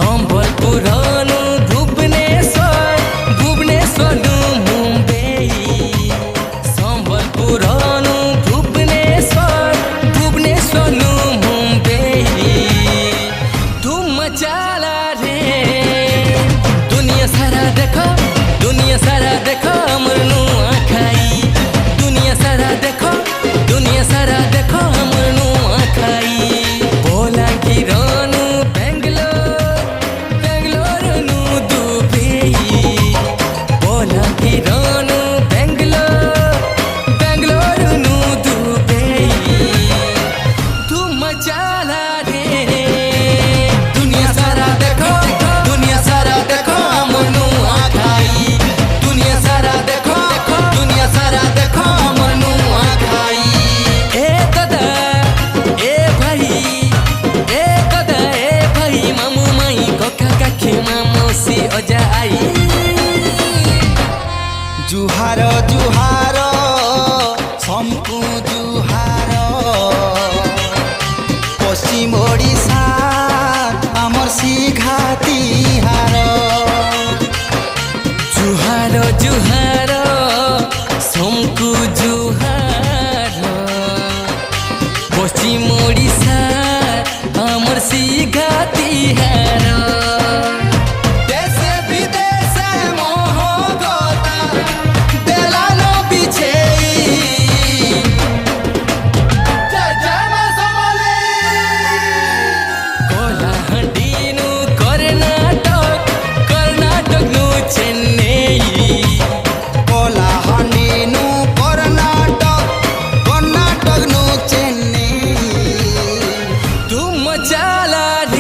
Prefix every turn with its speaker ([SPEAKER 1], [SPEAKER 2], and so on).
[SPEAKER 1] ସମ୍ବଲପୁରନୁ ଭୁବନେଶ୍ୱର, ଭୁବନେଶ୍ୱରନୁ ମୁମ୍ବାଇ, ସମ୍ବଲପୁରନୁ ଭୁବନେଶ୍ୱର, ଭୁବନେଶ୍ୱରନୁ ମୁମ୍ବାଇ, ଧୁମ୍ ମଚାଲା ରେ ଦୁନିଆ ସାରା ଦେଖ, ଦୁନିଆ ସାରା ଦେଖ ଆମର ନୂଆ ଖାଇ, ଦୁନିଆ ସାରା ଦେଖ, ଦୁନିଆ ସାରା ଦେଖ ଆମର ନୂଆ ଖାଇ। ବଲାଙ୍ଗୀରନୁ ବେଙ୍ଗଲୋରନୁ ଦୁବେଇ, ବଲାଙ୍ଗୀରନୁ ବେଙ୍ଗଲୋରନୁ ଦୁବେଇ, ଧୁମ୍ ମଚାଲା ରେ ଦୁନିଆ ସାରା ଦେଖ, ଦୁନିଆ ସାରା ଦେଖ ଆମର ନୂଆ ଖାଇ, ଦୁନିଆ ସାରା ଦେଖ, ଦୁନିଆ ସାରା ଦେଖ ଆମର ନୂଆ ଖାଇ। ଏ ଦାଦା ଏ ଭାଇ, ଏ ଦାଦା ଏ ଭାଇ, ମାମୁ ମାଇଁ କକା କାକି ମାମୁସି ଅଜା ଆଈ।
[SPEAKER 2] जुहार जुहार समकु जुहार पश्चिम ओडिशा आमर सिघाती हार।
[SPEAKER 1] जुहार जुहार समकु जुहार पश्चिम ओडिशा आमर सिघाती हार।
[SPEAKER 2] देशे विदेशे मोहगता देलानो बिछेई जय जय मां समले।
[SPEAKER 1] कलाहांडीनु कर्नाटक, कर्नाटकनु चेन्नई,
[SPEAKER 2] कलाहांडीनु कर्नाटक, कर्नाटकनु चेन्नई,
[SPEAKER 1] धुम् मचाला रे